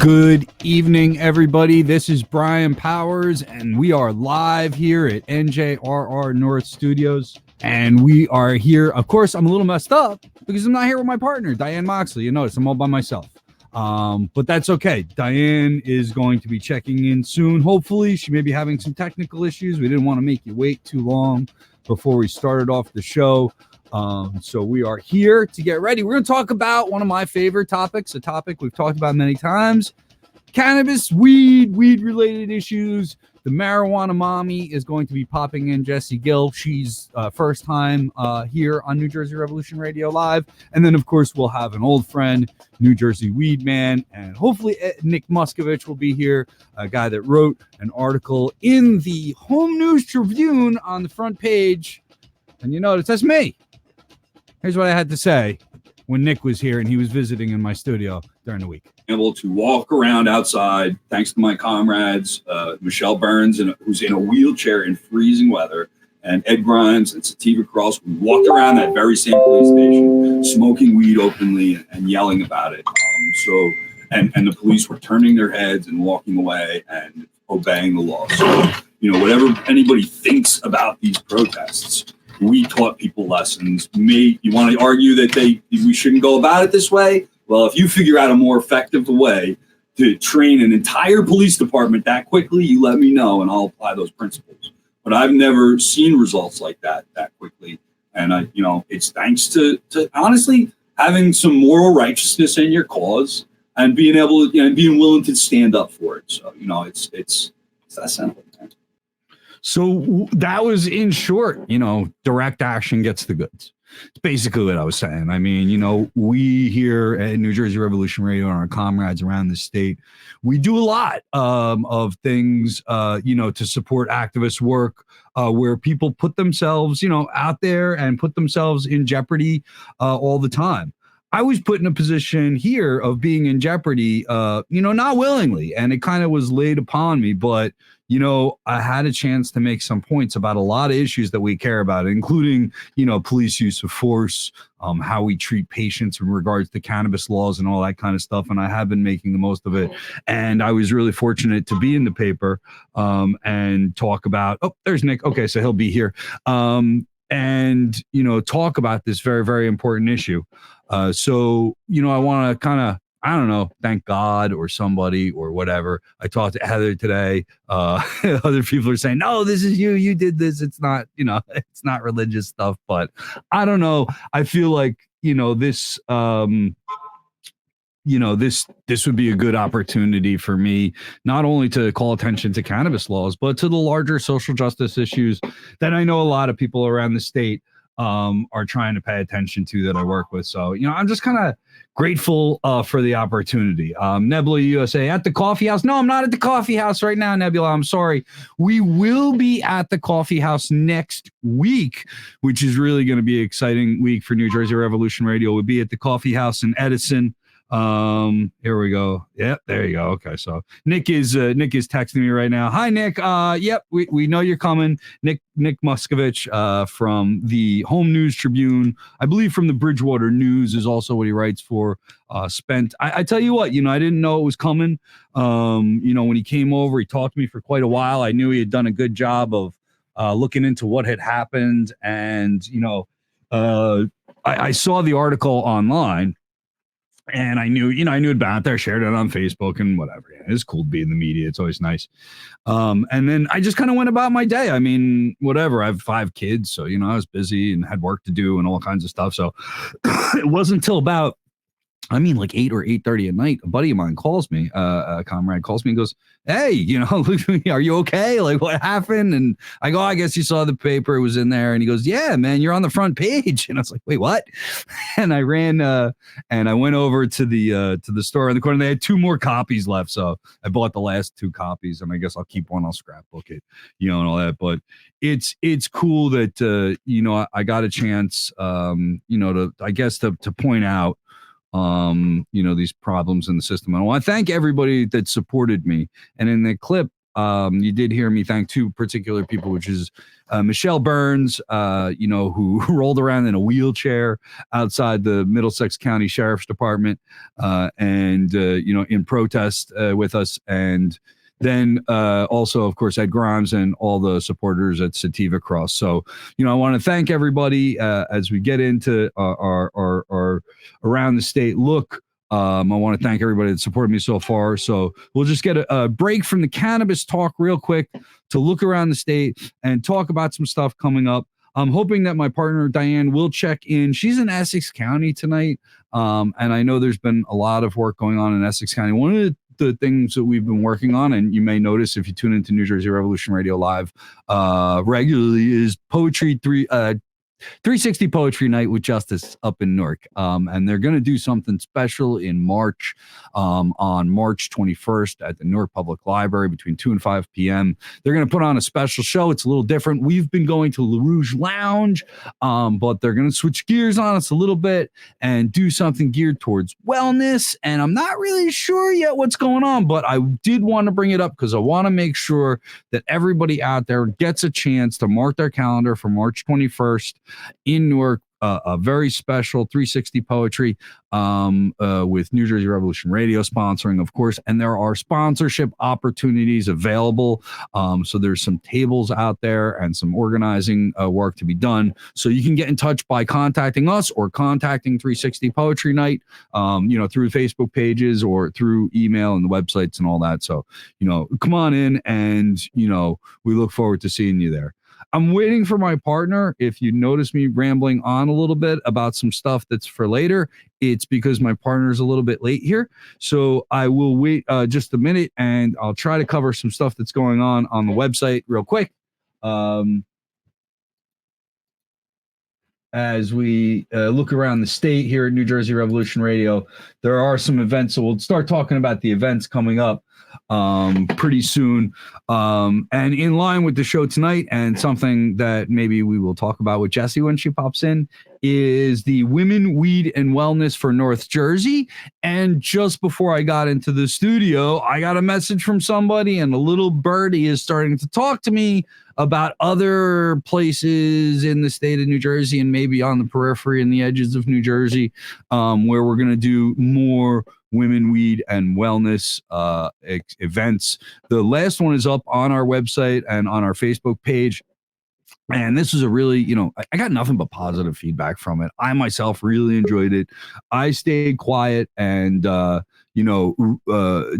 Good evening, everybody. This is Brian Powers, and we are live here at NJRR North Studios. And we are here. Of course, I'm a little messed up because I'm not here with my partner, Diane Moxley. You notice I'm all by myself. But that's okay. Diane is going to be checking in soon. Hopefully, she may be having some technical issues. We didn't want to make you wait too long before we started off the show. So we are here to get ready. We're going to talk about one of my favorite topics, a topic we've talked about many times: cannabis, weed-related issues. The marijuana mommy is going to be popping in, Jessie Gill. She's first time here on New Jersey Revolution Radio Live. And then, of course, we'll have an old friend, New Jersey Weed Man, and hopefully Nick Muscovich will be here, a guy that wrote an article in the Home News Tribune on the front page. And you notice that's me. Here's what I had to say when Nick was here and he was visiting in my studio during the week. Able to walk around outside, thanks to my comrades, Michelle Burns, who's in a wheelchair in freezing weather, and Ed Grimes and Sativa Cross, who walked around that very same police station, smoking weed openly and yelling about it. And the police were turning their heads and walking away and obeying the law. So, whatever anybody thinks about these protests, we taught people lessons. You want to argue that we shouldn't go about it this way? Well, if you figure out a more effective way to train an entire police department that quickly, you let me know and I'll apply those principles. But I've never seen results like that quickly. And it's thanks to honestly having some moral righteousness in your cause and being able to, being willing to stand up for it. So, it's that simple. So that was, in short, direct action gets the goods. It's basically what I was saying. I mean, we here at New Jersey Revolution Radio and our comrades around the state, we do a lot of things, to support activist work where people put themselves, out there and put themselves in jeopardy all the time. I was put in a position here of being in jeopardy, not willingly, and it kind of was laid upon me, but I had a chance to make some points about a lot of issues that we care about, including, police use of force, how we treat patients in regards to cannabis laws and all that kind of stuff. And I have been making the most of it. And I was really fortunate to be in the paper and talk about, there's Nick. Okay, so he'll be here. And talk about this very, very important issue. So, I want to kind of, I don't know, thank God or somebody or whatever. I talked to Heather today. Other people are saying, no, this is you did this. It's not, it's not religious stuff, but I don't know. I feel like, this, this would be a good opportunity for me, not only to call attention to cannabis laws, but to the larger social justice issues that I know a lot of people around the state are trying to pay attention to that I work with. So, I'm just kind of grateful for the opportunity. Nebula USA at the coffee house. No, I'm not at the coffee house right now, Nebula. I'm sorry. We will be at the coffee house next week, which is really going to be an exciting week for New Jersey Revolution Radio. We'll be at the coffee house in Edison. Here we go. Yep, there you go. Okay, so Nick is texting me right now. Hi, Nick. Yep, we know you're coming. Nick Muscovich from the Home News Tribune, I believe from the Bridgewater News is also what he writes for. I tell you what, I didn't know it was coming. When he came over, he talked to me for quite a while. I knew he had done a good job of looking into what had happened, and I saw the article online. And I knew about there, shared it on Facebook and whatever. Yeah, it's cool to be in the media. It's always nice. And then I just kind of went about my day. I mean, whatever. I have 5 kids. So, I was busy and had work to do and all kinds of stuff. So it wasn't until about, like 8 or 8:30 at night, a buddy of mine calls me, a comrade calls me and goes, hey, are you okay? Like, what happened? And I go, I guess you saw the paper. It was in there. And he goes, yeah, man, you're on the front page. And I was like, wait, what? And I ran and I went over to the store in the corner. They had 2 more copies left. So I bought the last 2 copies, and I guess I'll keep one. I'll scrapbook it, and all that. But it's cool that, I got a chance, to point out, these problems in the system. And I want to thank everybody that supported me. And in the clip, You did hear me thank two particular people, which is Michelle Burns, who rolled around in a wheelchair outside the Middlesex County Sheriff's Department, in protest with us. And then also, of course, Ed Grimes and all the supporters at Sativa Cross. So, I want to thank everybody as we get into our around the state look. I want to thank everybody that supported me so far. So we'll just get a break from the cannabis talk real quick to look around the state and talk about some stuff coming up. I'm hoping that my partner Diane will check in. She's in Essex County tonight. And I know there's been a lot of work going on in Essex County. One of the things that we've been working on, and you may notice if you tune into New Jersey Revolution Radio Live regularly, is Poetry 360 Poetry Night with Justice up in Newark. And they're going to do something special in March, on March 21st at the Newark Public Library between 2 and 5 p.m. They're going to put on a special show. It's a little different. We've been going to La Rouge Lounge, but they're going to switch gears on us a little bit and do something geared towards wellness. And I'm not really sure yet what's going on, but I did want to bring it up because I want to make sure that everybody out there gets a chance to mark their calendar for March 21st in Newark, a very special 360 Poetry with New Jersey Revolution Radio sponsoring, of course, and there are sponsorship opportunities available. So there's some tables out there and some organizing work to be done. So you can get in touch by contacting us or contacting 360 Poetry Night, through Facebook pages or through email and the websites and all that. So, come on in and, we look forward to seeing you there. I'm waiting for my partner. If you notice me rambling on a little bit about some stuff that's for later, it's because my partner's a little bit late here. So I will wait just a minute and I'll try to cover some stuff that's going on the website real quick. As we look around the state here at New Jersey Revolution Radio, there are some events. So we'll start talking about the events coming up pretty soon. And in line with the show tonight, and something that maybe we will talk about with Jessie when she pops in, is the Women, Weed, and Wellness for North Jersey. And just before I got into the studio, I got a message from somebody, and a little birdie is starting to talk to me about other places in the state of New Jersey and maybe on the periphery and the edges of New Jersey, where we're going to do more women, weed, and wellness events. The last one is up on our website and on our Facebook page. And this is a really, I got nothing but positive feedback from it. I myself really enjoyed it. I stayed quiet and,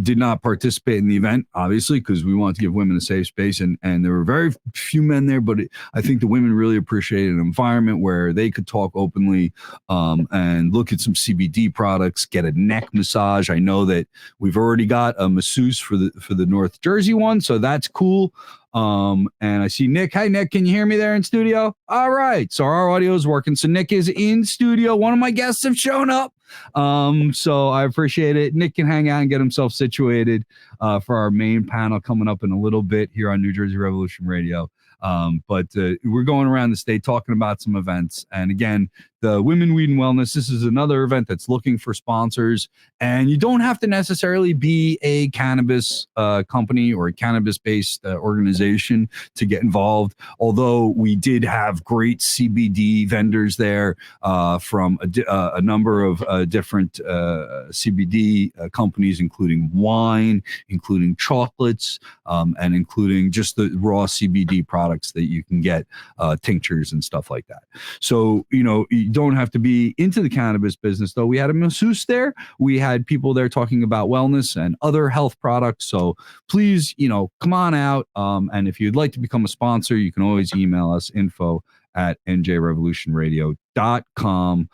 did not participate in the event, obviously, because we want to give women a safe space. And there were very few men there, but I think the women really appreciated an environment where they could talk openly and look at some CBD products, get a neck massage. I know that we've already got a masseuse for the North Jersey one, so that's cool. And I see Nick. Hi, Nick. Can you hear me there in studio? All right. So our audio is working. So Nick is in studio. One of my guests have shown up. So I appreciate it. Nick can hang out and get himself situated for our main panel coming up in a little bit here on New Jersey Revolution Radio. But we're going around the state talking about some events. And again, the Women, Weed, and Wellness, this is another event that's looking for sponsors. And you don't have to necessarily be a cannabis company or a cannabis-based organization to get involved. Although we did have great CBD vendors there from a number of different CBD companies, including wine, including chocolates, and including just the raw CBD products that you can get, tinctures and stuff like that. So, you don't have to be into the cannabis business, though. We had a masseuse there. We had people there talking about wellness and other health products. So please, come on out. And if you'd like to become a sponsor, you can always email us info@njrevolutionradio.com.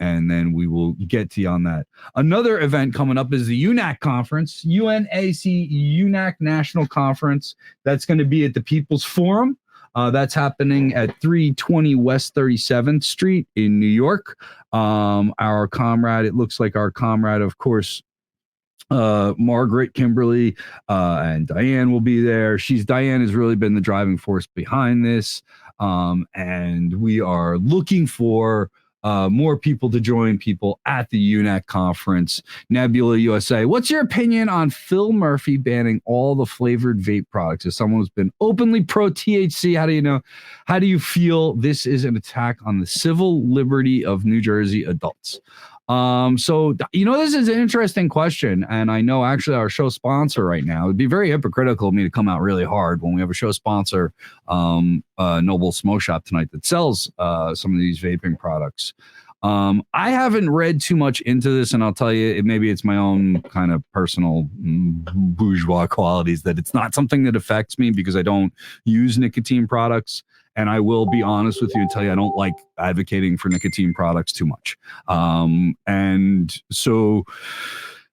And then we will get to you on that. Another event coming up is the UNAC conference, UNAC National Conference. That's going to be at the People's Forum. That's happening at 320 West 37th Street in New York. Our comrade, it looks like our comrade, of course, Margaret, Kimberly, and Diane will be there. Diane has really been the driving force behind this. And we are looking for more people to join people at the UNEC conference. Nebula USA, what's your opinion on Phil Murphy banning all the flavored vape products? As someone who's been openly pro THC, how do you feel this is an attack on the civil liberty of New Jersey adults? This is an interesting question. And I know actually our show sponsor right now, it'd be very hypocritical of me to come out really hard when we have a show sponsor, Noble Smoke Shop tonight that sells some of these vaping products. I haven't read too much into this, and I'll tell you, maybe it's my own kind of personal bourgeois qualities that it's not something that affects me because I don't use nicotine products. And I will be honest with you and tell you, I don't like advocating for nicotine products too much. And so,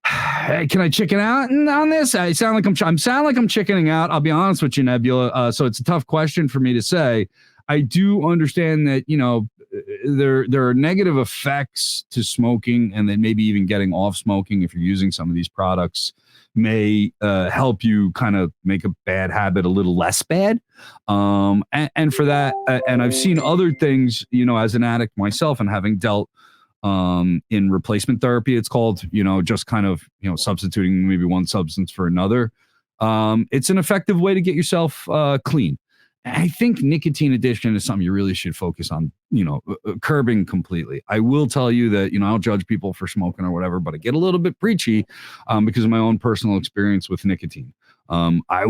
can I chicken out on this? I sound like I'm chickening out. I'll be honest with you, Nebula. So it's a tough question for me to say. I do understand that, there are negative effects to smoking, and then maybe even getting off smoking if you're using some of these products may help you kind of make a bad habit a little less bad. And for that, and I've seen other things, as an addict myself and having dealt in replacement therapy, it's called, just kind of, substituting maybe one substance for another. It's an effective way to get yourself clean. I think nicotine addiction is something you really should focus on, curbing completely. I will tell you that, I don't judge people for smoking or whatever, but I get a little bit preachy because of my own personal experience with nicotine. I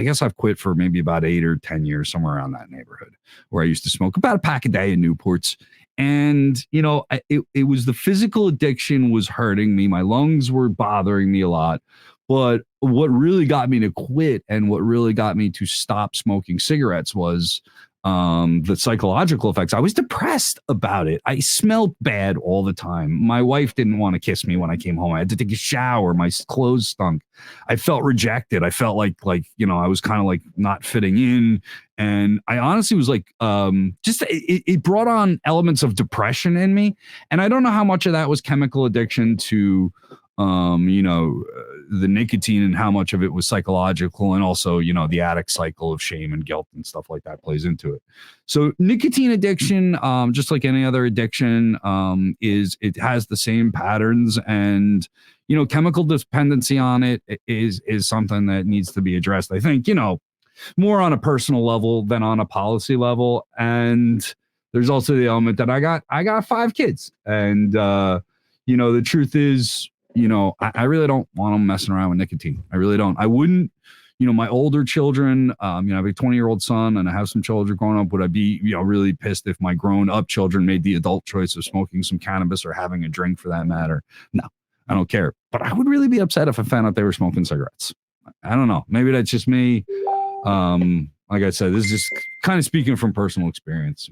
guess I've quit for maybe about 8 or 10 years, somewhere around that neighborhood, where I used to smoke about a pack a day in Newports. And, it was the physical addiction was hurting me. My lungs were bothering me a lot. But what really got me to quit and what really got me to stop smoking cigarettes was the psychological effects. I was depressed about it. I smelled bad all the time. My wife didn't want to kiss me when I came home. I had to take a shower. My clothes stunk. I felt rejected. I felt like I was kind of like not fitting in. And I honestly was like, it brought on elements of depression in me. And I don't know how much of that was chemical addiction to the nicotine and how much of it was psychological, and also, the addict cycle of shame and guilt and stuff like that plays into it. So nicotine addiction, just like any other addiction, it has the same patterns, and, chemical dependency on it is something that needs to be addressed. I think, more on a personal level than on a policy level. And there's also the element that I got 5 kids, and, the truth is, I really don't want them messing around with nicotine. I really don't. I wouldn't, my older children, I have a 20-year-old son and I have some children growing up. Would I be, really pissed if my grown-up children made the adult choice of smoking some cannabis or having a drink for that matter? No, I don't care. But I would really be upset if I found out they were smoking cigarettes. I don't know. Maybe that's just me. Like I said, this is just kind of speaking from personal experience,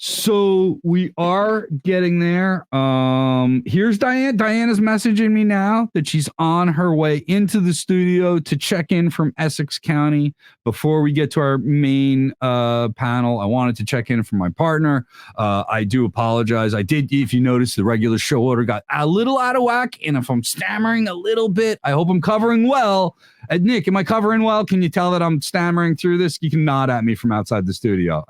So we are getting there. Here's Diane. Diana's messaging me now that she's on her way into the studio to check in from Essex County. Before we get to our main panel, I wanted to check in from my partner. I do apologize. I did, if you notice, the regular show order got a little out of whack. And if I'm stammering a little bit, I hope I'm covering well. Nick, am I covering well? Can you tell that I'm stammering through this? You can nod at me from outside the studio.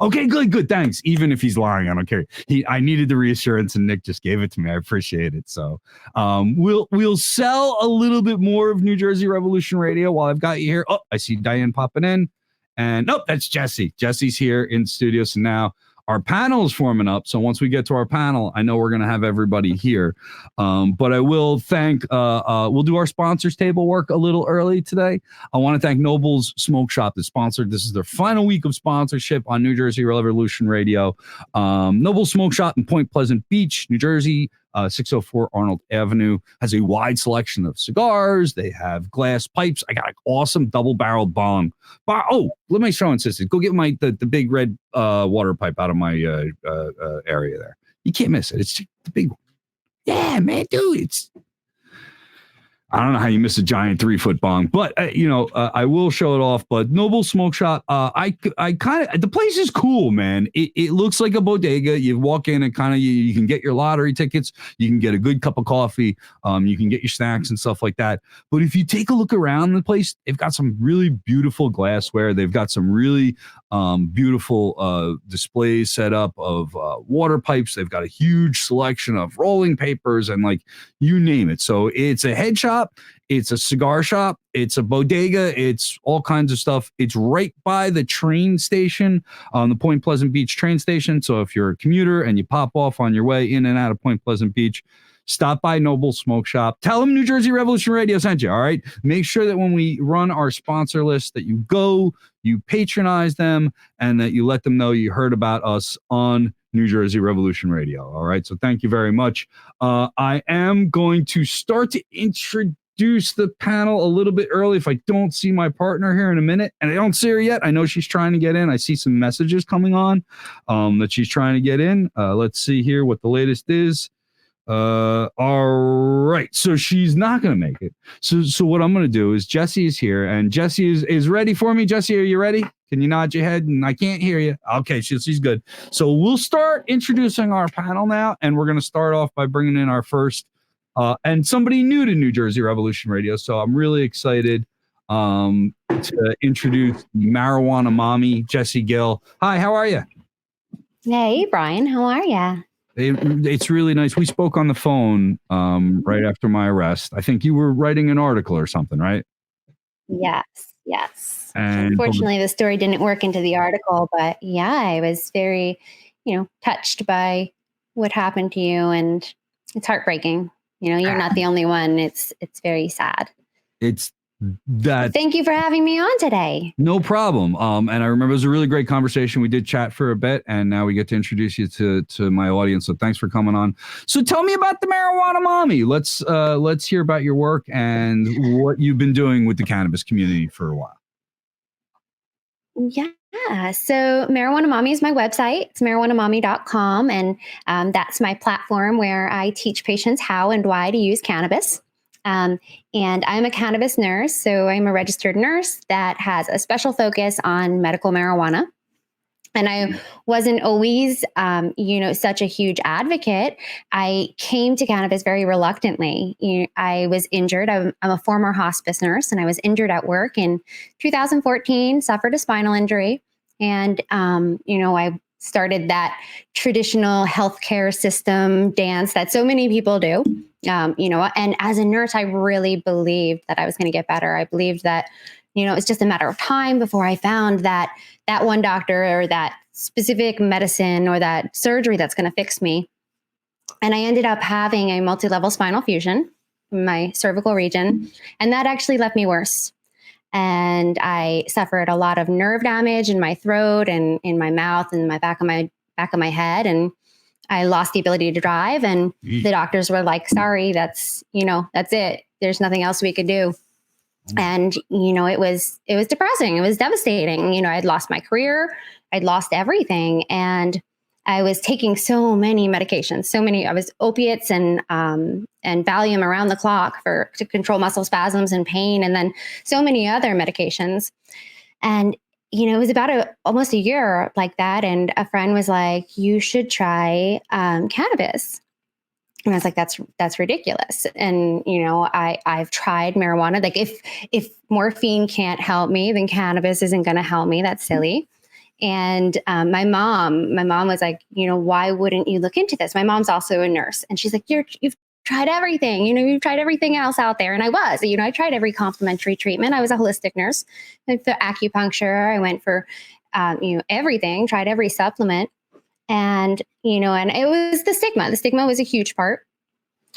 Okay, good. Thanks. Even if he's lying, I don't care. I needed the reassurance, and Nick just gave it to me. I appreciate it. So we'll sell a little bit more of New Jersey Revolution Radio while I've got you here. Oh, I see Diane popping in. And that's Jesse. Jesse's here in studio. So now our panel is forming up. So once we get to our panel, I know we're going to have everybody here. But I will thank, we'll do our sponsors table work a little early today. I want to thank Noble's Smoke Shop that sponsored. This is their final week of sponsorship on New Jersey Revolution Radio. Noble Smoke Shop in Point Pleasant Beach, New Jersey. 604 Arnold Avenue has a wide selection of cigars. They have glass pipes. I got an awesome double-barreled bong. Oh, let me show insisted. Go get the big red water pipe out of my area there. You can't miss it. It's the big one. Yeah, man, dude. I don't know how you miss a giant 3-foot bong, but I will show it off. But Noble Smoke Shop, I kind of, the place is cool, man. It looks like a bodega. You walk in and kind of you can get your lottery tickets, you can get a good cup of coffee, you can get your snacks and stuff like that. But if you take a look around the place, they've got some really beautiful glassware. They've got some really beautiful displays set up of water pipes. They've got a huge selection of rolling papers and like you name it. So it's a head shop. It's a cigar shop. It's a bodega. It's all kinds of stuff. It's right by the train station, the Point Pleasant Beach train station. So if you're a commuter and you pop off on your way in and out of Point Pleasant Beach, stop by Noble Smoke Shop. Tell them New Jersey Revolution Radio sent you, all right? Make sure that when we run our sponsor list that you go, you patronize them, and that you let them know you heard about us on New Jersey Revolution Radio, all right? So thank you very much. I am going to start to introduce the panel a little bit early if I don't see my partner here in a minute, and I don't see her yet. I know she's trying to get in. I see some messages coming on that she's trying to get in. Let's see here what the latest is. All right, so she's not going to make it. So what I'm going to do is Jesse is here, and Jesse is ready for me. Jesse, are you ready? Can you nod your head? And I can't hear you. Okay, she's good. So we'll start introducing our panel now, and we're going to start off by bringing in our first and somebody new to New Jersey Revolution Radio. So I'm really excited to introduce Marijuana Mommy, Jessie Gill. Hi, how are you? Hey, Brian, how are you? It's really nice. We spoke on the phone right after my arrest. I think you were writing an article or something, right? Yes. And unfortunately, the story didn't work into the article, but yeah, I was very, touched by what happened to you, and it's heartbreaking. You're not the only one. It's very sad. It's that. Thank you for having me on today. No problem. And I remember it was a really great conversation. We did chat for a bit, and now we get to introduce you to my audience. So thanks for coming on. So tell me about the Marijuana Mommy. Let's hear about your work and what you've been doing with the cannabis community for a while. Yeah. So Marijuana Mommy is my website. It's marijuanamommy.com. And that's my platform where I teach patients how and why to use cannabis. And I'm a cannabis nurse. So I'm a registered nurse that has a special focus on medical marijuana. And I wasn't always, such a huge advocate. I came to cannabis very reluctantly. I was injured. I'm a former hospice nurse, and I was injured at work in 2014, suffered a spinal injury. And, I started that traditional healthcare system dance that so many people do. And as a nurse, I really believed that I was going to get better. I believed that, it's just a matter of time before I found that one doctor or that specific medicine or that surgery that's going to fix me. And I ended up having a multi-level spinal fusion in my cervical region, and that actually left me worse. And I suffered a lot of nerve damage in my throat and in my mouth and my back of my head. And I lost the ability to drive. And the doctors were like, sorry, that's it. There's nothing else we could do. And, it was depressing. It was devastating. I'd lost my career. I'd lost everything. And I was taking so many medications, I was opiates and Valium around the clock to control muscle spasms and pain. And then so many other medications. And, it was about almost a year like that. And a friend was like, you should try cannabis. And I was like, that's ridiculous. And, I've tried marijuana. Like if morphine can't help me, then cannabis isn't going to help me. That's silly. And my mom was like, why wouldn't you look into this? My mom's also a nurse. And she's like, you've tried everything, you've tried everything else out there. And I was, I tried every complementary treatment. I was a holistic nurse. Like the acupuncture, I went for, everything, tried every supplement. And, and it was the stigma. The stigma was a huge part,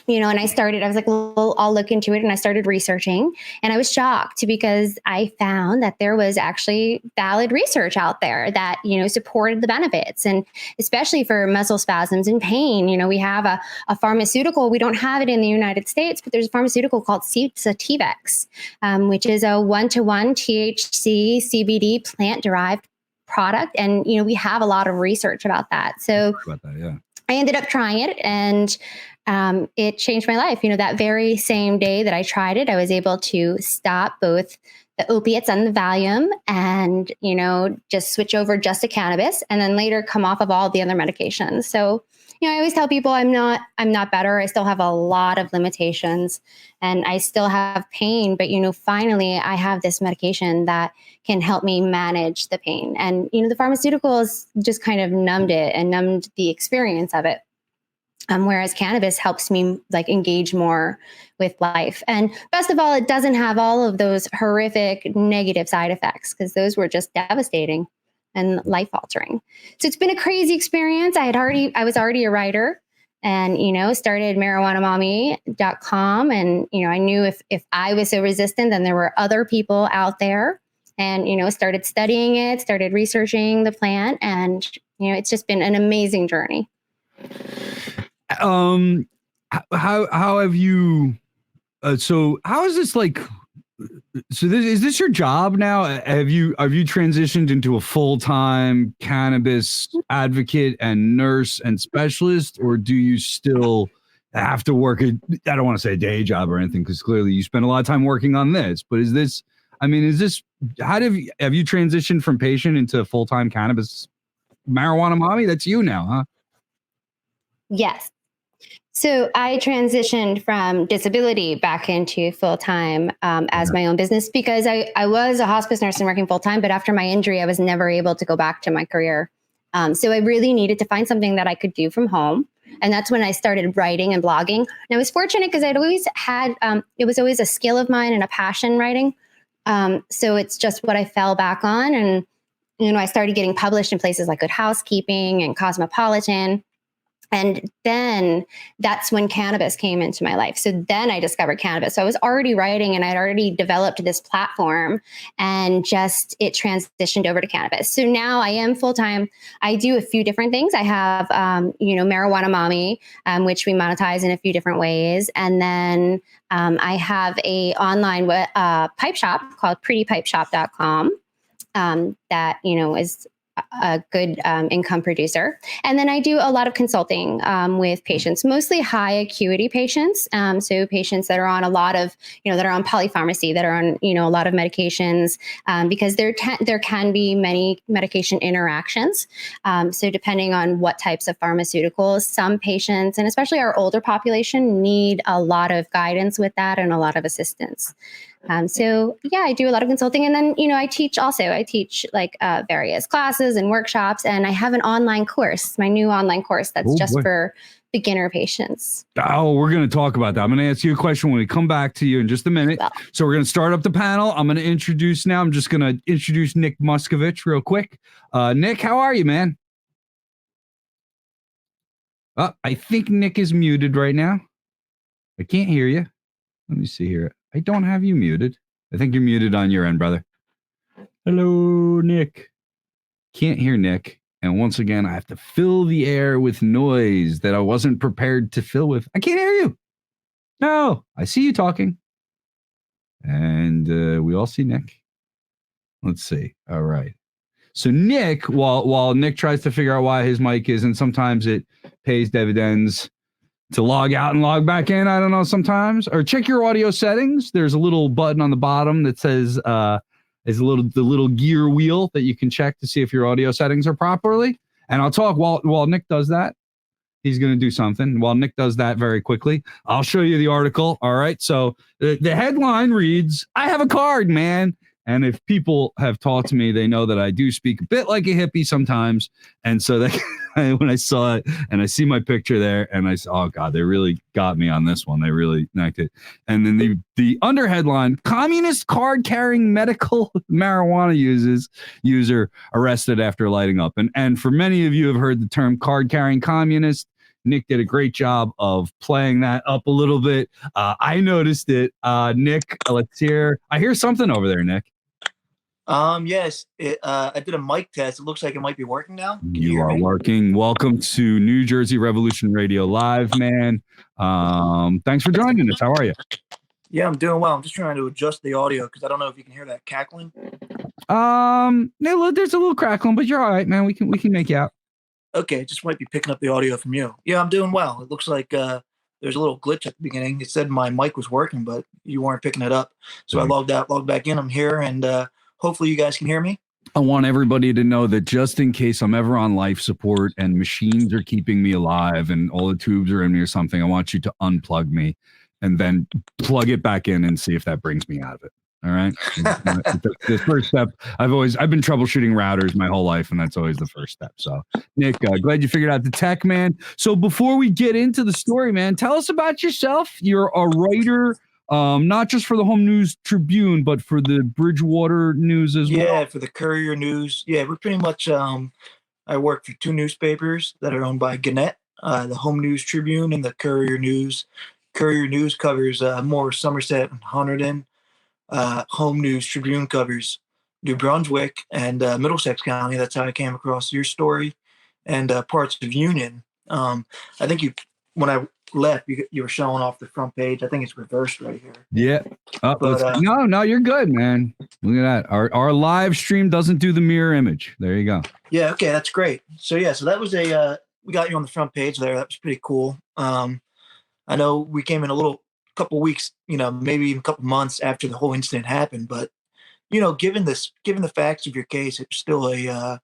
and I was like, well, I'll look into it. And I started researching, and I was shocked because I found that there was actually valid research out there that, supported the benefits. And especially for muscle spasms and pain, we have a pharmaceutical. We don't have it in the United States, but there's a pharmaceutical called Sativex, which is a 1-to-1 THC CBD plant-derived product. And, we have a lot of research about that. So yeah. I ended up trying it, and it changed my life. That very same day that I tried it, I was able to stop both the opiates and the Valium, and just switch over just to cannabis, and then later come off of all the other medications. So I always tell people I'm not better. I still have a lot of limitations, and I still have pain, but finally I have this medication that can help me manage the pain. And the pharmaceuticals just kind of numbed it and numbed the experience of it. Whereas cannabis helps me engage more with life. And best of all, it doesn't have all of those horrific negative side effects, because those were just devastating and life altering. So it's been a crazy experience. I was already a writer, and, started marijuanamommy.com. And, I knew if I was so resistant, then there were other people out there, and, started studying it, started researching the plant. And, it's just been an amazing journey. How have you so how is this is this your job now? Have you transitioned into a full-time cannabis advocate and nurse and specialist, or do you still have to work I don't want to say a day job or anything, because clearly you spend a lot of time working on this, but have you transitioned from patient into full-time cannabis marijuana mommy? That's you now, huh? Yes. So I transitioned from disability back into full-time as my own business, because I was a hospice nurse and working full-time, but after my injury, I was never able to go back to my career. So I really needed to find something that I could do from home. And that's when I started writing and blogging. And I was fortunate because I'd always had, it was always a skill of mine and a passion, writing. So it's just what I fell back on. And, I started getting published in places like Good Housekeeping and Cosmopolitan. And then that's when cannabis came into my life. So then I discovered cannabis. So I was already writing, and I'd already developed this platform, and just it transitioned over to cannabis. So now I am full-time. I do a few different things. I have, Marijuana Mommy, which we monetize in a few different ways. And then I have a online pipe shop called prettypipeshop.com that, is a good income producer. And then I do a lot of consulting with patients, mostly high acuity patients. So patients that are on a lot of, that are on polypharmacy, that are on, a lot of medications, because there can be many medication interactions. So depending on what types of pharmaceuticals, some patients, and especially our older population, need a lot of guidance with that and a lot of assistance. So yeah, I do a lot of consulting, and then, I teach also. I teach various classes and workshops, and I have an online course, my new online course that's for beginner patients. Oh, we're going to talk about that. I'm going to ask you a question when we come back to you in just a minute. Well, so we're going to start up the panel. I'm going to introduce now. I'm just going to introduce Nick Muscovich real quick. Nick, how are you, man? I think Nick is muted right now. I can't hear you. Let me see here. I don't have you muted. I think you're muted on your end, brother. Hello, Nick. Can't hear Nick. And once again, I have to fill the air with noise that I wasn't prepared to fill with. I can't hear you. No, I see you talking. And we all see Nick. Let's see. All right. So Nick, while Nick tries to figure out why his mic isn't, sometimes it pays dividends to log out and log back in. I don't know, sometimes. Or check your audio settings. There's a little button on the bottom that says the little gear wheel that you can check to see if your audio settings are properly. And I'll talk while Nick does that. He's going to do something. While Nick does that very quickly, I'll show you the article. All right. So the headline reads, "I have a card, man." And if people have talked to me, they know that I do speak a bit like a hippie sometimes. And so that when I saw it and I see my picture there, and I said, oh God, they really got me on this one. They really knocked it. And then the under headline, "Communist card carrying medical marijuana user arrested after lighting up." And for many of you have heard the term card carrying communist. Nick did a great job of playing that up a little bit. I noticed it. Nick, let's hear. I hear something over there, Nick. Yes, I did a mic test. It looks like it might be working now. Can you are working. Welcome to New Jersey Revolution Radio Live, man. Thanks for joining us. How are you? Yeah, I'm doing well. I'm just trying to adjust the audio because I don't know if you can hear that cackling. There's a little crackling, but you're all right, man. We can make you out. Okay, it just might be picking up the audio from you. Yeah, I'm doing well. It looks like there's a little glitch at the beginning. It said my mic was working, but you weren't picking it up. So I logged out, logged back in. I'm here, and hopefully you guys can hear me. I want everybody to know that just in case I'm ever on life support and machines are keeping me alive and all the tubes are in me or something, I want you to unplug me and then plug it back in and see if that brings me out of it. All right. The first step. I've been troubleshooting routers my whole life, and that's always the first step. So, Nick, glad you figured out the tech, man. So before we get into the story, man, tell us about yourself. You're a writer, not just for the Home News Tribune, but for the Bridgewater News as well. Yeah, for the Courier News. Yeah, we're pretty much. I work for 2 newspapers that are owned by Gannett, the Home News Tribune and the Courier News. Courier News covers more Somerset and Hunterdon. Home News Tribune covers New Brunswick and Middlesex County. That's how I came across your story, and parts of Union. I think when I left, you were showing off the front page. I think it's reversed right here. Yeah. No, you're good, man. Look at that. Our live stream doesn't do the mirror image. There you go. Yeah. Okay, that's great. So that was we got you on the front page there. That was pretty cool. I know we came in a couple weeks, maybe even a couple months after the whole incident happened, but given the facts of your case, it's still a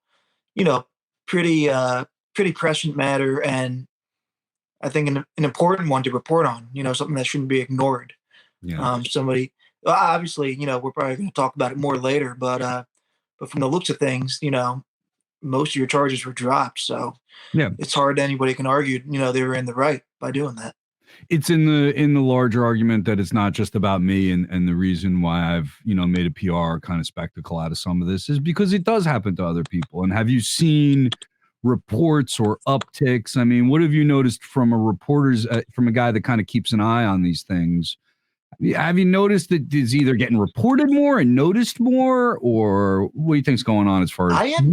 pretty prescient matter, and I think an important one to report on. Something that shouldn't be ignored. Yeah. Obviously, we're probably going to talk about it more later, but from the looks of things, most of your charges were dropped, so yeah, it's hard anybody can argue, they were in the right by doing that. It's in the larger argument that it's not just about me, and the reason why I've made a PR kind of spectacle out of some of this is because it does happen to other people. And have you seen reports or upticks? I mean, what have you noticed from from a guy that kind of keeps an eye on these things? Have you noticed that it's either getting reported more and noticed more, or what do you think's going on as far as I haven't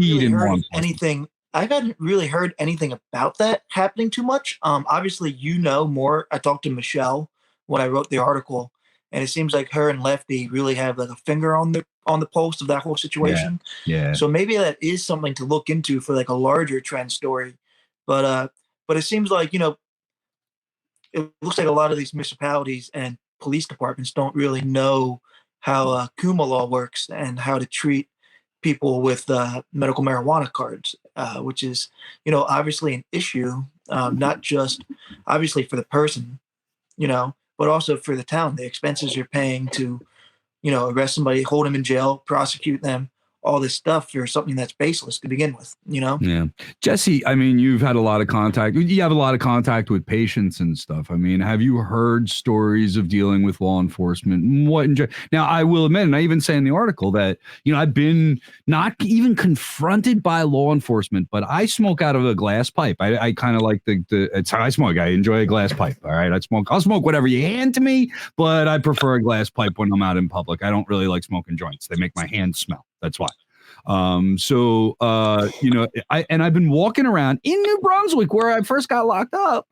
really heard anything about that happening too much. Obviously, more. I talked to Michelle when I wrote the article, and it seems like her and Lefty really have like a finger on the pulse of that whole situation. Yeah. So maybe that is something to look into for like a larger trend story. But it seems like it looks like a lot of these municipalities and police departments don't really know how Kuma law works and how to treat people with medical marijuana cards, which is, obviously an issue, not just obviously for the person, but also for the town. The expenses you're paying to, arrest somebody, hold them in jail, prosecute them, all this stuff for something that's baseless to begin with, Yeah. Jesse, I mean, you have a lot of contact with patients and stuff. I mean, have you heard stories of dealing with law enforcement? Now, I will admit, and I even say in the article that, I've been not even confronted by law enforcement, but I smoke out of a glass pipe. I kind of like it's how I smoke. I enjoy a glass pipe. All right. I'll smoke whatever you hand to me, but I prefer a glass pipe when I'm out in public. I don't really like smoking joints. They make my hands smell. That's why. I've been walking around in New Brunswick where I first got locked up,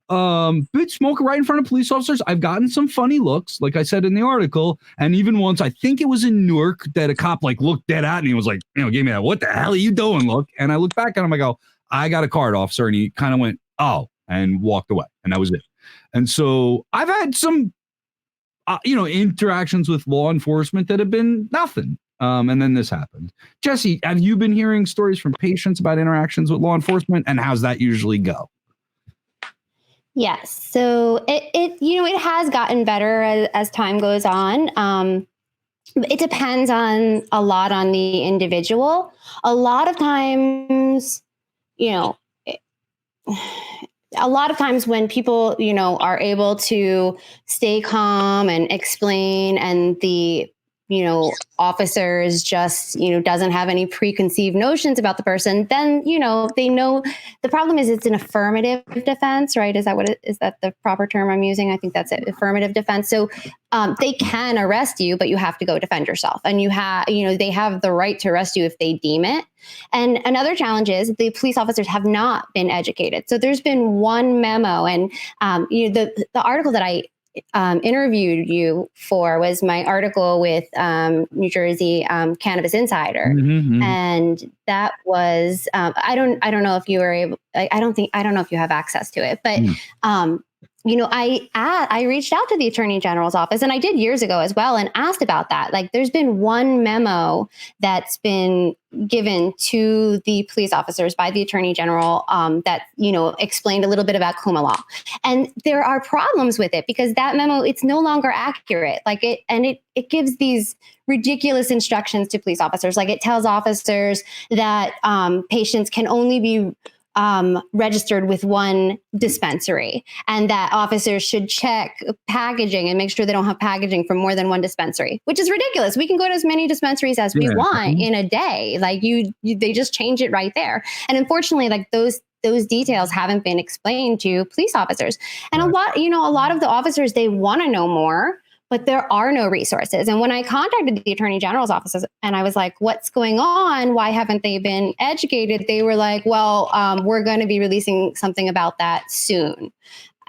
been smoking right in front of police officers. I've gotten some funny looks, like I said in the article. And even once, I think it was in Newark, that a cop looked dead at me and he was like, gave me that, "What the hell are you doing?" look. And I looked back at him, I go, "I got a card, officer." And he kind of went, "Oh," and walked away. And that was it. And so I've had some, interactions with law enforcement that have been nothing. And then this happened. Jesse, have you been hearing stories from patients about interactions with law enforcement, and how's that usually go? Yes. So it has gotten better as time goes on. It depends a lot on the individual. A lot of times, when people, are able to stay calm and explain, and the officers just, doesn't have any preconceived notions about the person, then, they know. The problem is it's an affirmative defense, right? Is that the proper term I'm using? I think that's it. Affirmative defense. So they can arrest you, but you have to go defend yourself. And they have the right to arrest you if they deem it. And another challenge is the police officers have not been educated. So there's been one memo, and the article that I interviewed you for was my article with New Jersey Cannabis Insider, and that was I don't know if you were able. I don't know if you have access to it, but I reached out to the Attorney General's office, and I did years ago as well, and asked about that. Like, there's been one memo that's been given to the police officers by the Attorney General that explained a little bit about Kuma law, and there are problems with it because that memo, it's no longer accurate. Like it gives these ridiculous instructions to police officers. Like, it tells officers that patients can only be registered with one dispensary, and that officers should check packaging and make sure they don't have packaging from more than one dispensary, which is ridiculous. We can go to as many dispensaries as we want in a day. Like they just change it right there. And unfortunately, like those details haven't been explained to police officers. And a lot of the officers, they want to know more, but there are no resources. And when I contacted the Attorney General's offices and I was like, what's going on? Why haven't they been educated? They were like, well, we're going to be releasing something about that soon.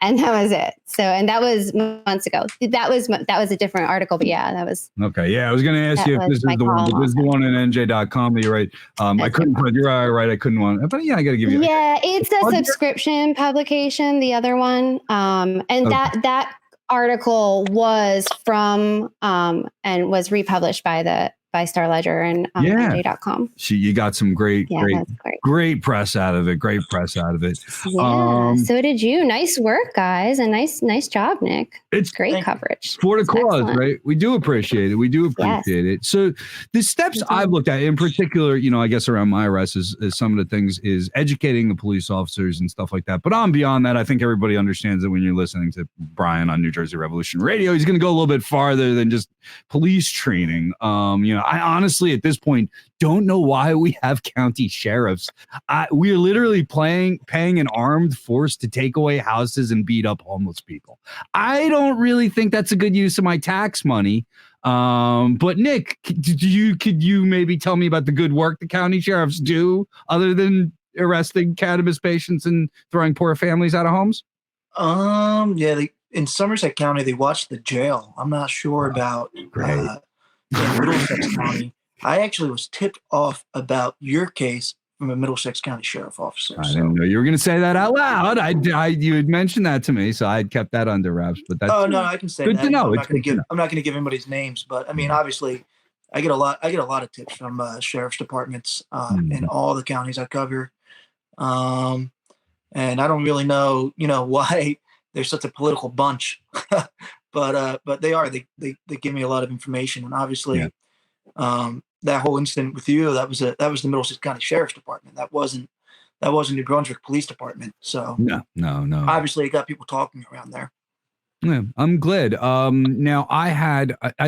And that was it. So, and that was months ago. That was a different article, but yeah, that was. Okay. Yeah. I was going to ask you if this is the one, but this is the one in NJ.com. You're right. I couldn't, you're right. I couldn't want, but yeah, I got to give you. Yeah. It's a subscription publication, the other one. And that article was from and was republished by Star Ledger and NJ.com. You got some great press out of it. Great press out of it. Yeah, so did you. Nice work, guys, and nice job, Nick. It's great coverage for the cause, right? We do appreciate it. It. So the steps I've looked at in particular, I guess around my arrest is some of the things is educating the police officers and stuff like that. But on beyond that, I think everybody understands that when you're listening to Brian on New Jersey Revolution Radio, he's going to go a little bit farther than just police training. I honestly, at this point, don't know why we have county sheriffs. We're literally paying an armed force to take away houses and beat up homeless people. I don't really think that's a good use of my tax money. But Nick, could you maybe tell me about the good work the county sheriffs do other than arresting cannabis patients and throwing poor families out of homes? In Somerset County, they watch the jail. I'm not sure about in Middlesex County. I actually was tipped off about your case from a Middlesex County sheriff officer. I didn't know you were going to say that out loud. You had mentioned that to me, so I had kept that under wraps. But that's I can say good that. To know. I'm not going to give anybody's names, but I mean, obviously, I get a lot of tips from sheriff's departments in all the counties I cover, and I don't really know, why they're such a political bunch, but they are. They give me a lot of information, and obviously, that whole incident with you, that was the Middlesex County Sheriff's Department. That wasn't New Brunswick Police Department. So no. Obviously, it got people talking around there. Yeah, I'm glad. Now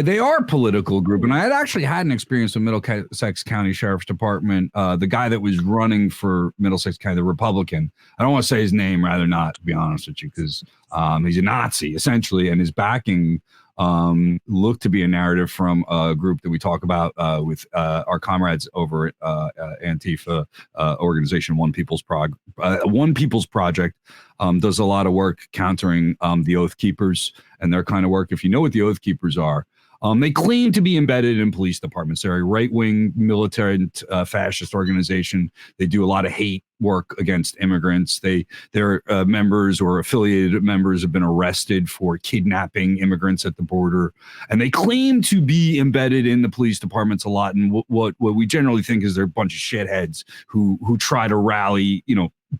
they are a political group, and I had actually had an experience with Middlesex County Sheriff's Department. The guy that was running for Middlesex County, the Republican. I don't want to say his name, rather not, to be honest with you, because he's a Nazi essentially, and his backing looked to be a narrative from a group that we talk about with our comrades over at Antifa organization, One People's Project. Does a lot of work countering the Oathkeepers and their kind of work. If you know what the Oathkeepers are, they claim to be embedded in police departments. They're a right-wing militant fascist organization. They do a lot of hate work against immigrants. Their members or affiliated members have been arrested for kidnapping immigrants at the border, and they claim to be embedded in the police departments a lot. And what we generally think is they're a bunch of shitheads who try to rally,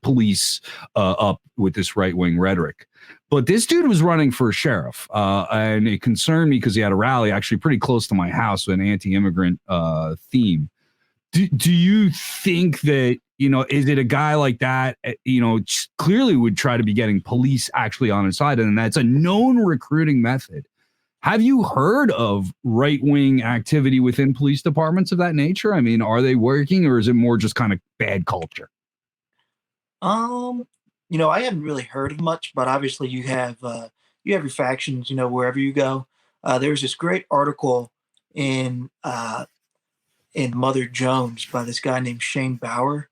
police up with this right-wing rhetoric. But this dude was running for sheriff, and it concerned me because he had a rally actually pretty close to my house with an anti-immigrant theme. Do you think that, is it a guy like that, clearly would try to be getting police actually on his side, and that's a known recruiting method? Have you heard of right-wing activity within police departments of that nature? I mean, are they working, or is it more just kind of bad culture? I haven't really heard of much, but obviously you have your factions, wherever you go. There's this great article in Mother Jones by this guy named Shane Bauer.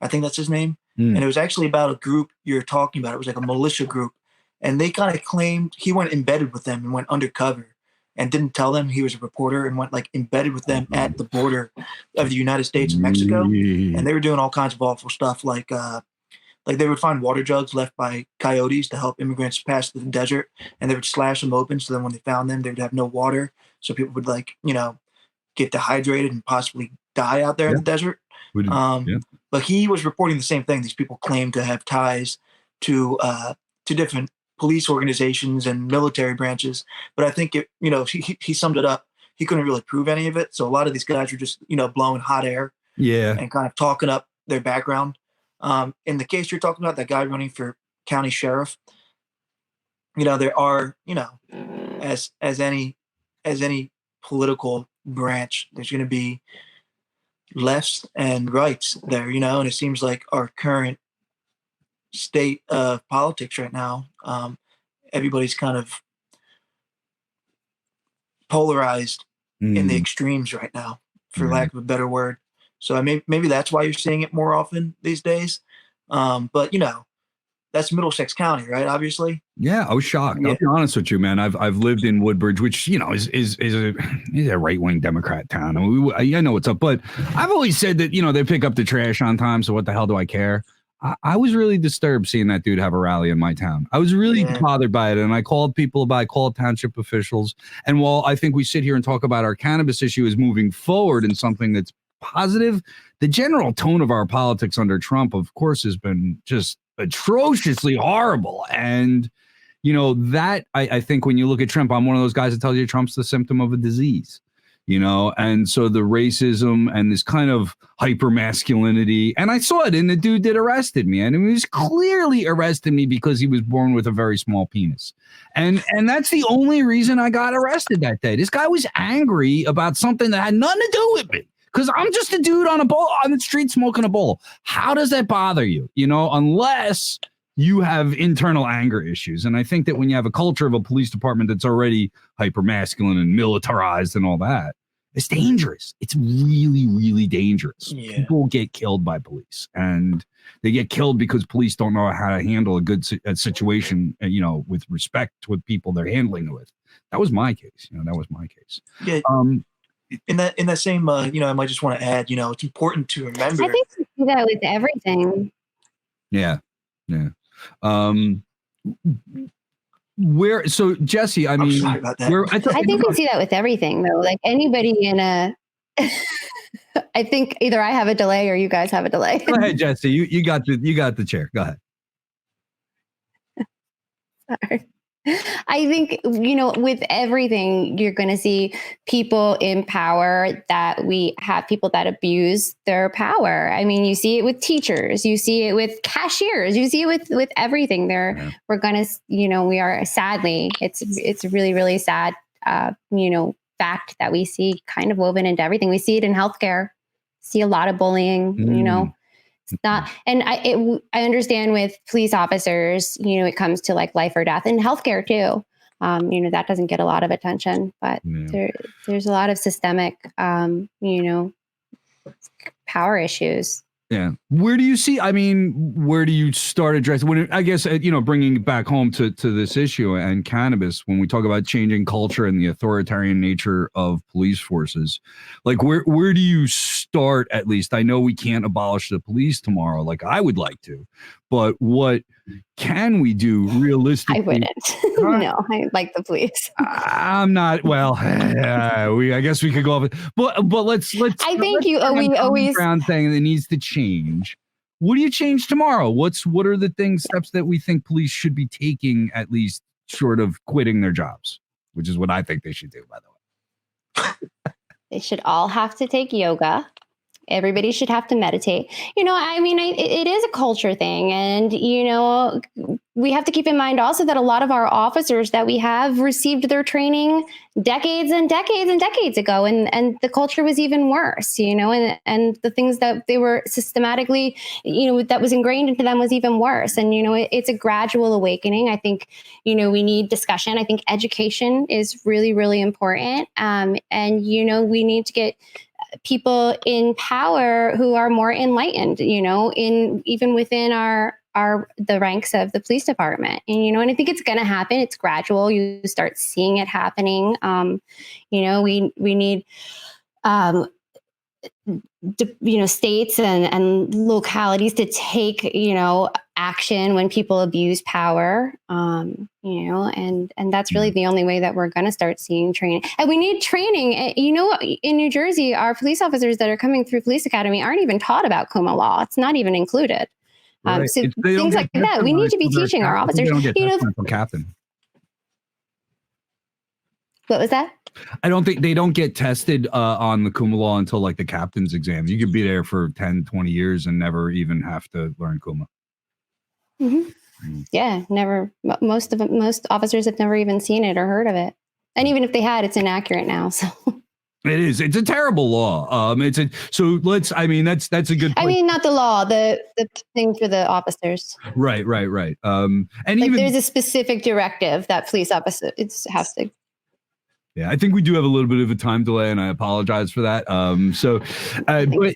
I think that's his name. And it was actually about a group you're talking about. It was like a militia group, and they kind of claimed he went embedded with them and went undercover and didn't tell them he was a reporter and went like embedded with them at the border of the United States and Mexico. And they were doing all kinds of awful stuff, like they would find water jugs left by coyotes to help immigrants pass through the desert, and they would slash them open. So then when they found them, they would have no water. So people would get dehydrated and possibly die out there in the desert. But he was reporting the same thing. These people claimed to have ties to different police organizations and military branches. But I think he summed it up. He couldn't really prove any of it. So a lot of these guys were just, blowing hot air and kind of talking up their background. In the case you're talking about, that guy running for county sheriff, there are, as any political branch, there's going to be lefts and rights there, and it seems like our current state of politics right now, everybody's kind of polarized in the extremes right now, for lack of a better word. So maybe that's why you're seeing it more often these days. But that's Middlesex County, right? Obviously. Yeah, I was shocked. Yeah. I'll be honest with you, man. I've lived in Woodbridge, which is a right-wing Democrat town. I know what's up, but I've always said that they pick up the trash on time. So what the hell do I care? I was really disturbed seeing that dude have a rally in my town. I was really bothered by it, and I called township officials. And while I think we sit here and talk about our cannabis issue as moving forward and something that's positive, the general tone of our politics under Trump, of course, has been just atrociously horrible. And that I think when you look at Trump, I'm one of those guys that tells you Trump's the symptom of a disease, and so the racism and this kind of hyper masculinity, and I saw it in the dude that arrested me, and he was clearly arrested me because he was born with a very small penis, and that's the only reason I got arrested that day. This guy was angry about something that had nothing to do with me, because I'm just a dude on the street smoking a bowl. How does that bother you? Unless you have internal anger issues. And I think that when you have a culture of a police department that's already hyper masculine and militarized and all that, it's dangerous. It's really, really dangerous. Yeah. People get killed by police, and they get killed because police don't know how to handle a situation, with respect to what people they're handling it with. That was my case. Yeah. In that same, I might just want to add, it's important to remember. I think you do that with everything. Yeah. So Jesse, I mean, sorry about that. I think we see that with everything, though. Like anybody in a, I think either I have a delay or you guys have a delay. Go ahead, Jesse. You got the chair. Go ahead. Sorry. I think, with everything, you're going to see people in power, that we have people that abuse their power. I mean, you see it with teachers, you see it with cashiers, you see it with everything there. Yeah. We're going to, we are sadly, it's really, really sad, fact that we see kind of woven into everything. We see it in healthcare, see a lot of bullying, It's not, and I understand with police officers, it comes to like life or death, and healthcare too. That doesn't get a lot of attention, but there's a lot of systemic, power issues. Yeah. Where do you start addressing, I guess, bringing it back home to this issue and cannabis, when we talk about changing culture and the authoritarian nature of police forces, like where do you start? At least I know we can't abolish the police tomorrow, like I would like to, but what can we do realistically? I wouldn't. No, I like the police. I'm not. Well, I guess we could go off it, but let's. I think we always ground thing that needs to change. What do you change tomorrow? What are the steps that we think police should be taking, at least short of quitting their jobs, which is what I think they should do, by the way. They should all have to take yoga. Everybody should have to meditate. It is a culture thing. And, we have to keep in mind also that a lot of our officers that we have received their training decades and decades and decades ago. And the culture was even worse, and the things that they were systematically, that was ingrained into them was even worse. And, it's a gradual awakening. I think, we need discussion. I think education is really, really important. And, we need to get people in power who are more enlightened, even within our the ranks of the police department. And, and I think it's going to happen. It's gradual. You start seeing it happening. We need, states and localities to take, action when people abuse power, and that's really the only way that we're going to start seeing training. And we need training. In New Jersey, our police officers that are coming through police academy aren't even taught about Kuma law. It's not even included. Right. So things like that, we need to be teaching our officers. Captain. What was that? I don't think they don't get tested on the Kuma law until like the captain's exam. You could be there for 10, 20 years and never even have to learn Kuma. Mm-hmm. Yeah, never. Most officers have never even seen it or heard of it. And even if they had, it's inaccurate now. So it is. It's a terrible law. That's a good place. Not the law, the thing for the officers. Right. And even there's a specific directive that police officers have to. Yeah, I think we do have a little bit of a time delay, and I apologize for that. But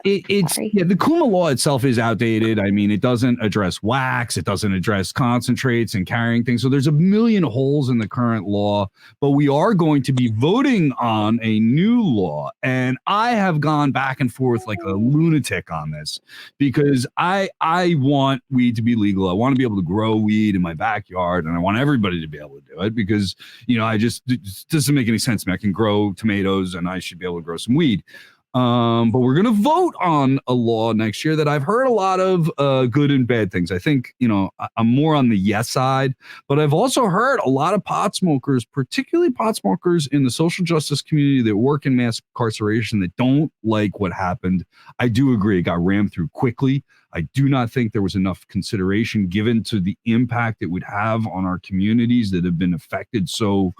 the Kuma law itself is outdated. I mean, it doesn't address wax, it doesn't address concentrates and carrying things. So there's a million holes in the current law. But we are going to be voting on a new law, and I have gone back and forth like a lunatic on this because I want weed to be legal. I want to be able to grow weed in my backyard, and I want everybody to be able to do it because it doesn't make any sense. I can grow tomatoes and I should be able to grow some weed. But we're going to vote on a law next year that I've heard a lot of good and bad things. I think, I'm more on the yes side, but I've also heard a lot of pot smokers, particularly pot smokers in the social justice community that work in mass incarceration that don't like what happened. I do agree. It got rammed through quickly. I do not think there was enough consideration given to the impact it would have on our communities that have been affected so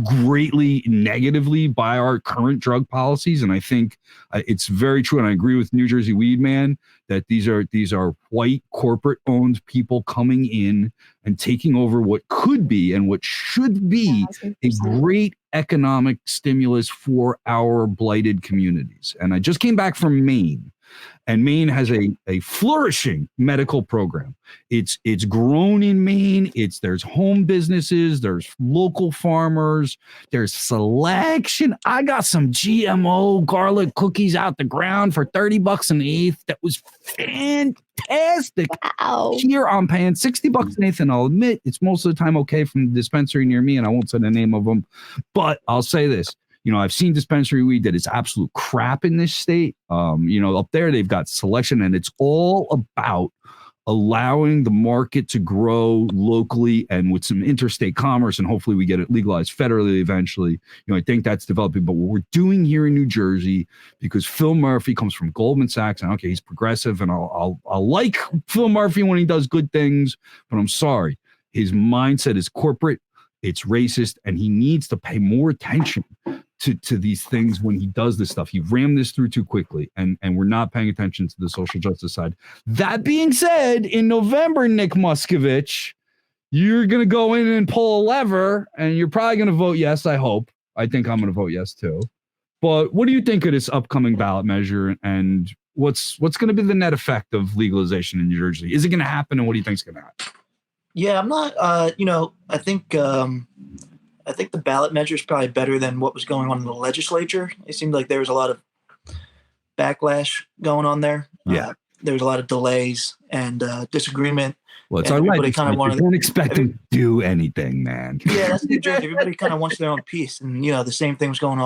greatly negatively by our current drug policies. And I think it's very true. And I agree with New Jersey Weed Man that these are white corporate owned people coming in and taking over what could be and what should be a great economic stimulus for our blighted communities. And I just came back from Maine. And Maine has a flourishing medical program. It's grown in Maine. There's home businesses, there's local farmers, there's selection. I got some GMO garlic cookies out the ground for $30 an eighth. That was fantastic. Wow. Here I'm paying $60 an eighth, and I'll admit it's most of the time okay from the dispensary near me, and I won't say the name of them. But I'll say this. I've seen dispensary weed that is absolute crap in this state. Up there, they've got selection, and it's all about allowing the market to grow locally and with some interstate commerce. And hopefully we get it legalized federally eventually. I think that's developing. But what we're doing here in New Jersey, because Phil Murphy comes from Goldman Sachs, and okay, he's progressive, and I'll like Phil Murphy when he does good things, but I'm sorry. His mindset is corporate, it's racist, and he needs to pay more attention to these things when he does this stuff. He rammed this through too quickly, and we're not paying attention to the social justice side. That being said, in November, Nick Muscovich, you're going to go in and pull a lever, and you're probably going to vote yes, I hope. I think I'm going to vote yes, too. But what do you think of this upcoming ballot measure, and what's going to be the net effect of legalization in New Jersey? Is it going to happen, and what do you think is going to happen? Yeah, I'm not, I think the ballot measure is probably better than what was going on in the legislature. It seemed like there was a lot of backlash going on there. Yeah. There was a lot of delays and disagreement. Well, it's all right. Don't expect them to do anything, man. Yeah, that's New Jersey. Everybody kind of wants their own piece. And, the same thing was going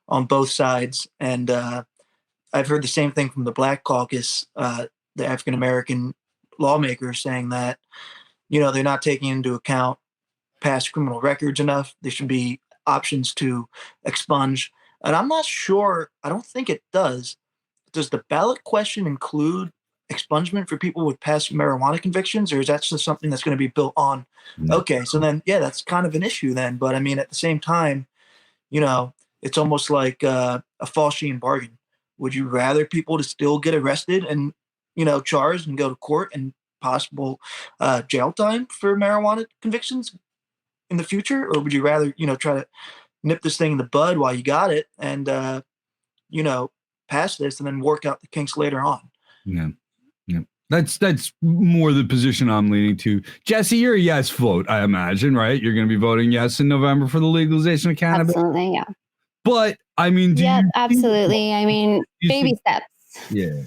on both sides. And I've heard the same thing from the Black Caucus, the African-American lawmakers saying that, they're not taking into account past criminal records enough. There should be options to expunge. And I'm not sure, I don't think it does. Does the ballot question include expungement for people with past marijuana convictions, or is that just something that's going to be built on? No. Okay, so then, yeah, that's kind of an issue then. But I mean, at the same time, it's almost like a Faucian bargain. Would you rather people to still get arrested and, charged and go to court and possible jail time for marijuana convictions in the future? Or would you rather, try to nip this thing in the bud while you got it and, pass this and then work out the kinks later on? Yeah. That's more the position I'm leaning to. Jesse, you're a yes vote, I imagine, right? You're going to be voting yes in November for the legalization of cannabis. Absolutely, yeah. But I mean, Yep, absolutely. I mean, baby steps. Yeah.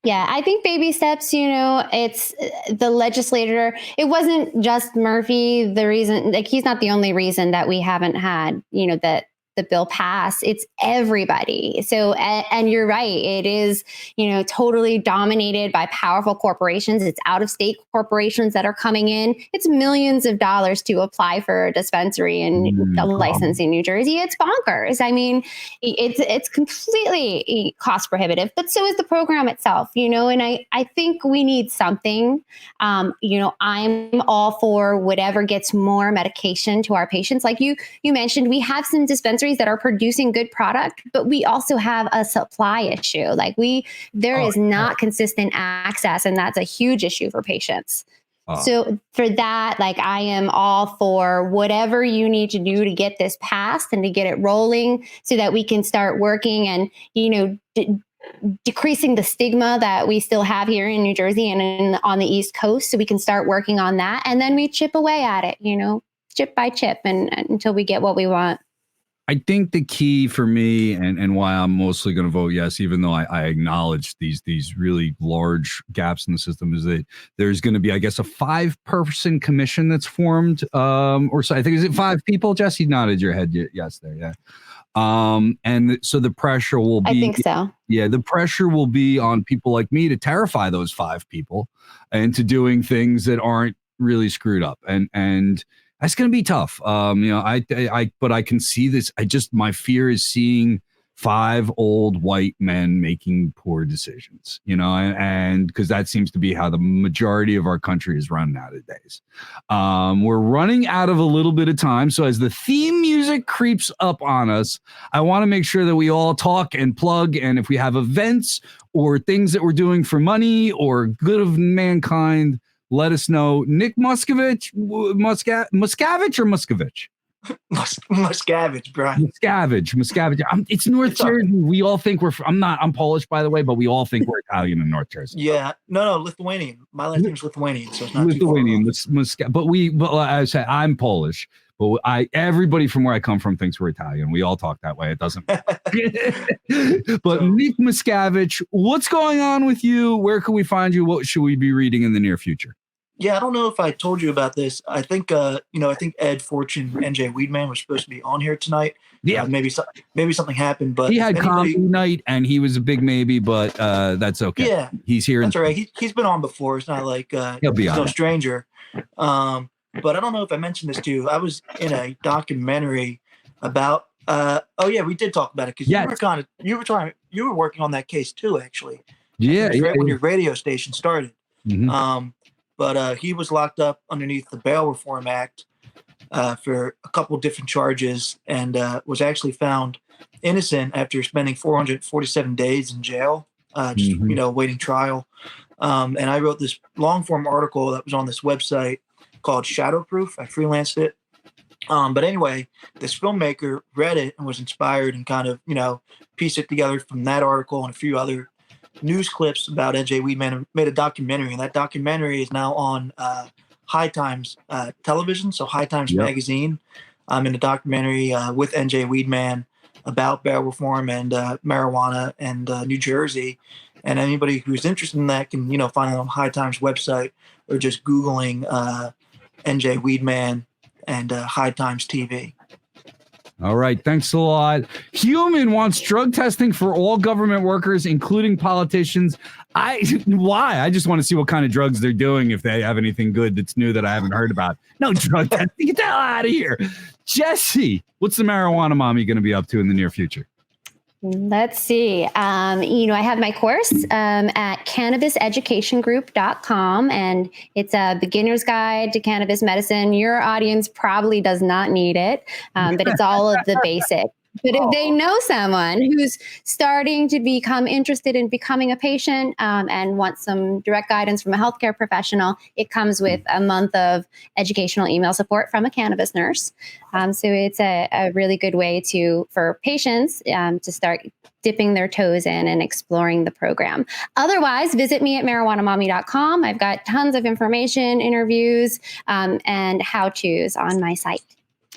Yeah, I think baby steps, it's the legislator. It wasn't just Murphy. The reason, like, he's not the only reason that we haven't had, that the bill pass. It's everybody. So, and you're right. It is, totally dominated by powerful corporations. It's out of state corporations that are coming in. It's millions of dollars to apply for a dispensary and a license in New Jersey. It's bonkers. I mean, it's completely cost prohibitive, but so is the program itself, and I think we need something. I'm all for whatever gets more medication to our patients. Like you mentioned, we have some dispensaries that are producing good product, but we also have a supply issue. Like there is not consistent access, and that's a huge issue for patients. So for that, like, I am all for whatever you need to do to get this passed and to get it rolling so that we can start working and, decreasing the stigma that we still have here in New Jersey and on the East Coast. So we can start working on that. And then we chip away at it, chip by chip and until we get what we want. I think the key for me and why I'm mostly going to vote yes, even though I acknowledge these really large gaps in the system, is that there's going to be, I guess, a 5-person commission that's formed. Or so I think, is it 5 people? Jesse nodded your head yes there. Yeah. And so the pressure will be, I think so. Yeah, the pressure will be on people like me to terrify those 5 people into doing things that aren't really screwed up. And that's going to be tough. But I can see this. My fear is seeing 5 old white men making poor decisions, and because that seems to be how the majority of our country is run nowadays. We're running out of a little bit of time. So as the theme music creeps up on us, I want to make sure that we all talk and plug. And if we have events or things that we're doing for money or good of mankind, let us know. Nick Muscovich, Muscavich or Muscovich? Muscavich, Brian. Muscavich. It's North Jersey. We all think I'm Polish, by the way, but we all think we're Italian in North Jersey. Yeah. No, Lithuanian. My last name's Lithuanian, so it's not Lithuanian. But I say I'm Polish. But everybody from where I come from thinks we're Italian. We all talk that way. It doesn't matter. But Nick Muscavich, what's going on with you? Where can we find you? What should we be reading in the near future? Yeah, I don't know if I told you about this. I think Ed Fortune, NJ Weedman was supposed to be on here tonight. Yeah, maybe something happened, but he had comedy night and he was a big maybe, but that's okay. Yeah, he's here. That's all right. He's been on before. It's not like he'll be he's no stranger. But I don't know if I mentioned this to you. I was in a documentary about. We did talk about it because you were working on that case too, actually. Yeah, right when your radio station started. Mm-hmm. But he was locked up underneath the Bail Reform Act for a couple of different charges and was actually found innocent after spending 447 days in jail, waiting trial. And I wrote this long form article that was on this website called Shadowproof. I freelanced it. But anyway, this filmmaker read it and was inspired and kind of, pieced it together from that article and a few other news clips about NJ Weedman and made a documentary. And that documentary is now on High Times television, so High Times magazine. I'm in a documentary with NJ Weedman about bail reform and marijuana and New Jersey. And anybody who's interested in that can, find it on High Times website or just Googling NJ Weedman and High Times TV. All right. Thanks a lot. Human wants drug testing for all government workers, including politicians. Why? I just want to see what kind of drugs they're doing if they have anything good that's new that I haven't heard about. No drug testing. Get the hell out of here. Jesse, what's the marijuana mommy going to be up to in the near future? Let's see. I have my course at cannabiseducationgroup.com, and it's a beginner's guide to cannabis medicine. Your audience probably does not need it, but it's all of the basics. But if they know someone who's starting to become interested in becoming a patient and wants some direct guidance from a healthcare professional, it comes with a month of educational email support from a cannabis nurse. So it's a really good way for patients to start dipping their toes in and exploring the program. Otherwise, visit me at marijuanamommy.com. I've got tons of information, interviews, and how-tos on my site.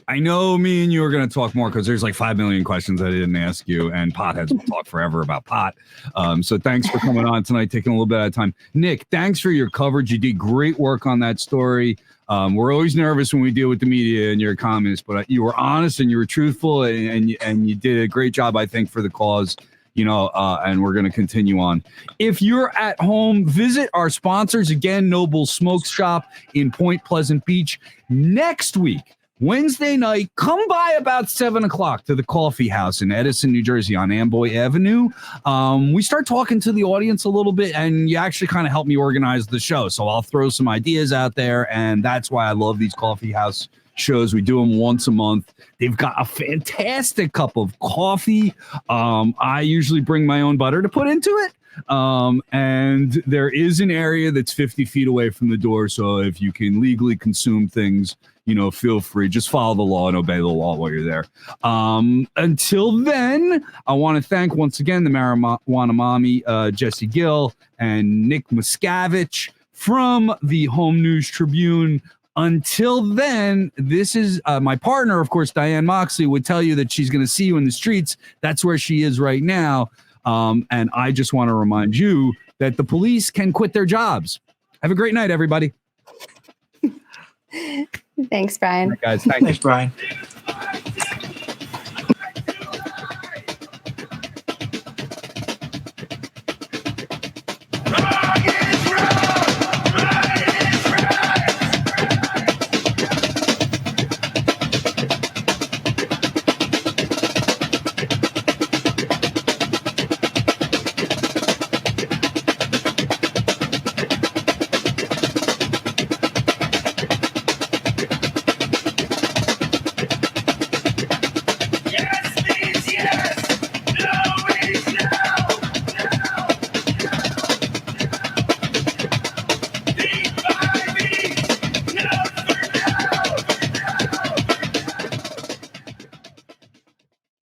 I know me and you are going to talk more because there's like 5 million questions I didn't ask you, and potheads will talk forever about pot. So thanks for coming on tonight, taking a little bit of time. Nick, thanks for your coverage. You did great work on that story. We're always nervous when we deal with the media and you're a communist, but you were honest and you were truthful, and you did a great job, I think, for the cause. And we're going to continue on. If you're at home, visit our sponsors again, Noble Smoke Shop in Point Pleasant Beach. Next week, Wednesday night, come by about 7 o'clock to the Coffee House in Edison, New Jersey on Amboy Avenue. We start talking to the audience a little bit, and you actually kind of help me organize the show. So I'll throw some ideas out there, and that's why I love these Coffee House shows. We do them once a month. They've got a fantastic cup of coffee. I usually bring my own butter to put into it. And there is an area that's 50 feet away from the door. So if you can legally consume things, feel free. Just follow the law and obey the law while you're there. Until then, I want to thank once again the Marijuana Mommy, Jesse Gill and Nick Miscavige from the Home News Tribune. Until then, this is my partner, of course, Diane Moxley, would tell you that she's going to see you in the streets. That's where she is right now. And I just want to remind you that the police can quit their jobs. Have a great night, everybody. Thanks, Brian. All right, guys, thanks, Brian.